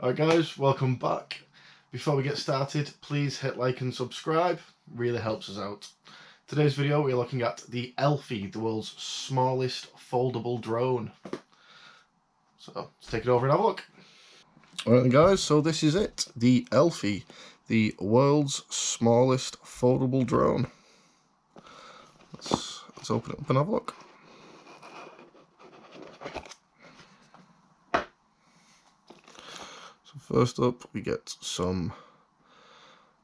Alright guys, welcome back. Before we get started, please hit like and subscribe, really helps us out. Today's video we're looking at the Elfie, the world's smallest foldable drone. So let's take it over and have a look. Alright guys, so this is it, the Elfie, the world's smallest foldable drone. Let's open it up and have a look. So first up we get some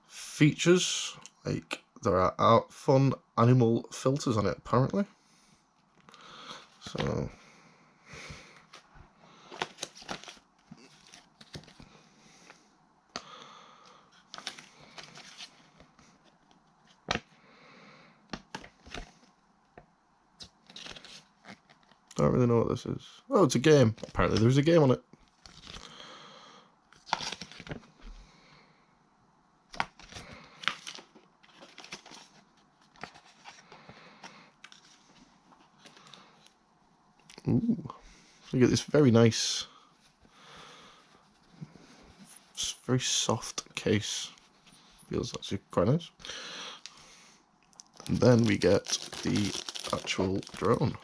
features, like there are fun animal filters on it apparently. So don't really know what this is. Oh, it's a game. Apparently there's a game on it. Ooh. So you get this very nice, very soft case. Feels actually quite nice. And then we get the actual drone.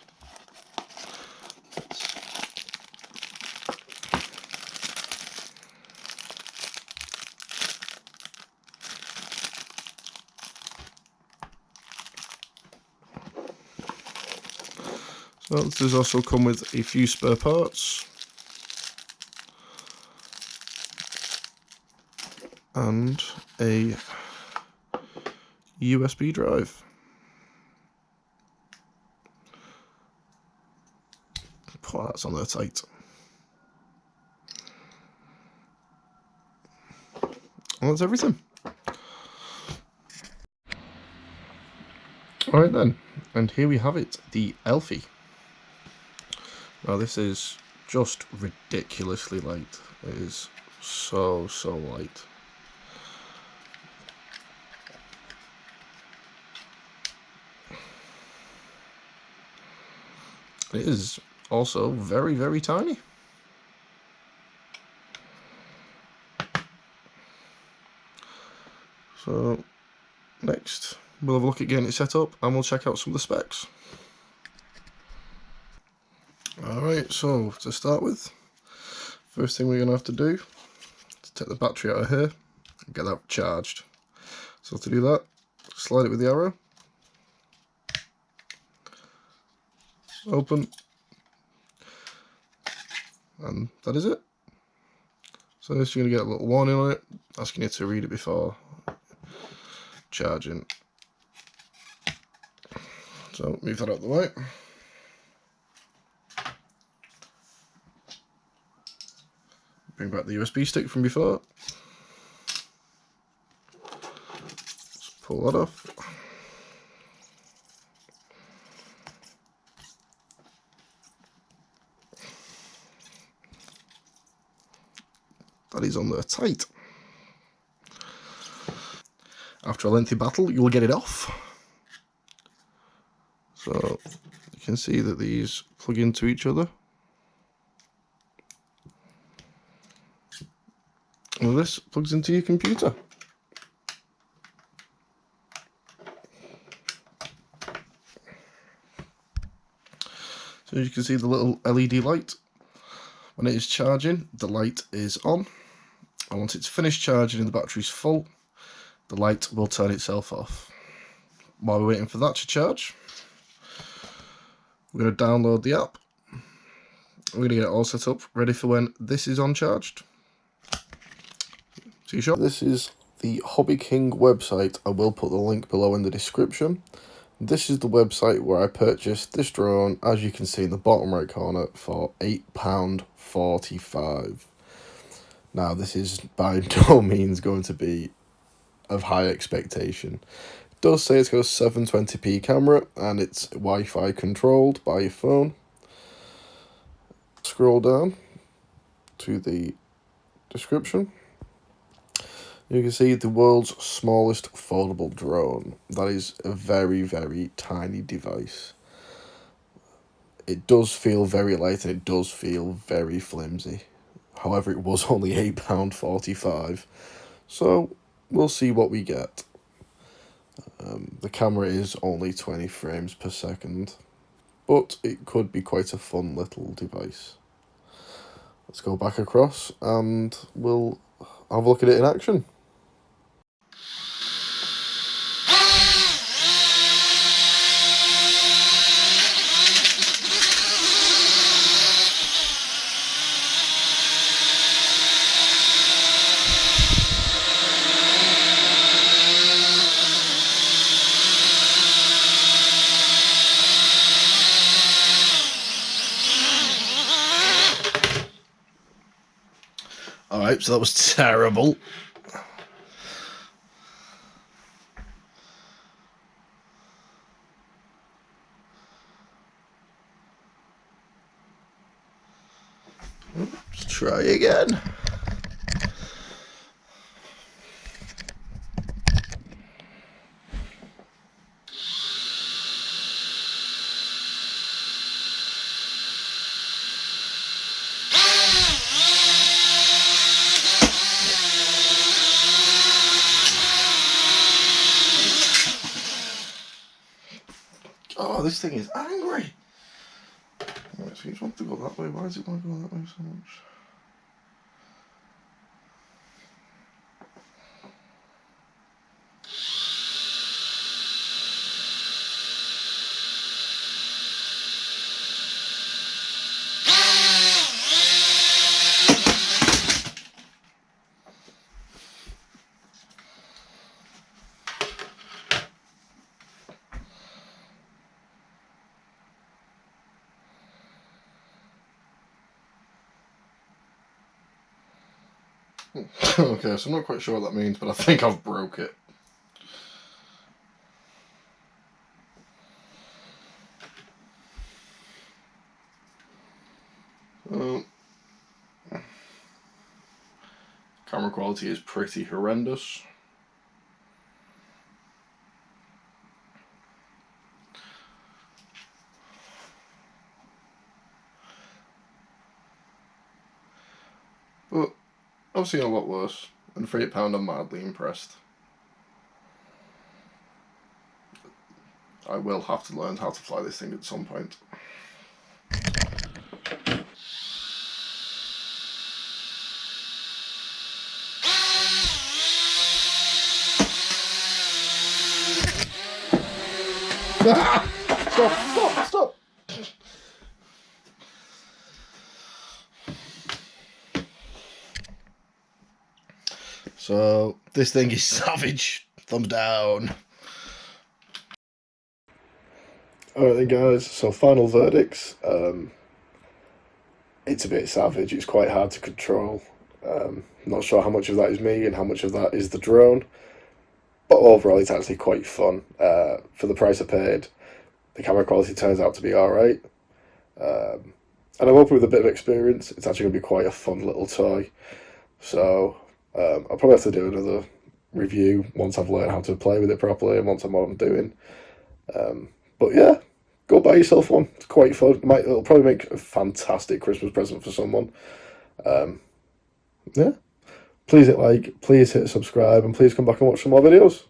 So this does also come with a few spare parts. And a USB drive. Oh, that's on there tight. And that's everything. Alright then, and here we have it, the Elfie. Now this is just ridiculously light. It is so light. It is also very tiny. So next we'll have a look at getting it set up and we'll check out some of the specs. Alright, so to start with, first thing we're going to have to do is take the battery out of here and get that charged. So to do that, slide it with the arrow, open, and that is it. So this, you're going to get a little warning on it asking you to read it before charging. So move that out of the way. Bring back the USB stick from before. Just pull that off. That is on there tight. After a lengthy battle, you will get it off. So you can see that these plug into each other. And this plugs into your computer. So as you can see the little LED light. When it is charging, the light is on. And once it's finished charging and the battery's full, the light will turn itself off. While we're waiting for that to charge, we're going to download the app. We're going to get it all set up, ready for when this is on charged. See you shortly. This is the Hobby King website. I will put the link below in the description. This is the website where I purchased this drone, as you can see in the bottom right corner, for £8.45. Now, this is by no means going to be of high expectation. It does say it's got a 720p camera and it's Wi-Fi controlled by your phone. Scroll down to the description. You can see the world's smallest foldable drone. That is a very tiny device. It does feel very light and it does feel very flimsy. However, it was only £8.45, so we'll see what we get. The camera is only 20 frames per second, but it could be quite a fun little device. Let's go back across and we'll have a look at it in action. Alright, so that was terrible. Let's try again. Oh, this thing is angry. Right, so you just want to go that way. Why does it want to go that way so much? Okay, so I'm not quite sure what that means, but I think I've broke it. Camera quality is pretty horrendous. But I've seen a lot worse, and for £8 I'm mildly impressed. I will have to learn how to fly this thing at some point. Stop! So, this thing is savage. Thumbs down. Alright then guys, so final verdicts. It's a bit savage, it's quite hard to control. Not sure how much of that is me and how much of that is the drone. But overall it's actually quite fun. For the price I paid, the camera quality turns out to be alright. And I'm hoping with a bit of experience, it's actually going to be quite a fun little toy. So I'll probably have to do another review once I've learned how to play with it properly and once I know what I'm doing. But yeah, go buy yourself one. It's quite fun. It'll probably make a fantastic Christmas present for someone. Yeah. Please hit like, please hit subscribe, and please come back and watch some more videos.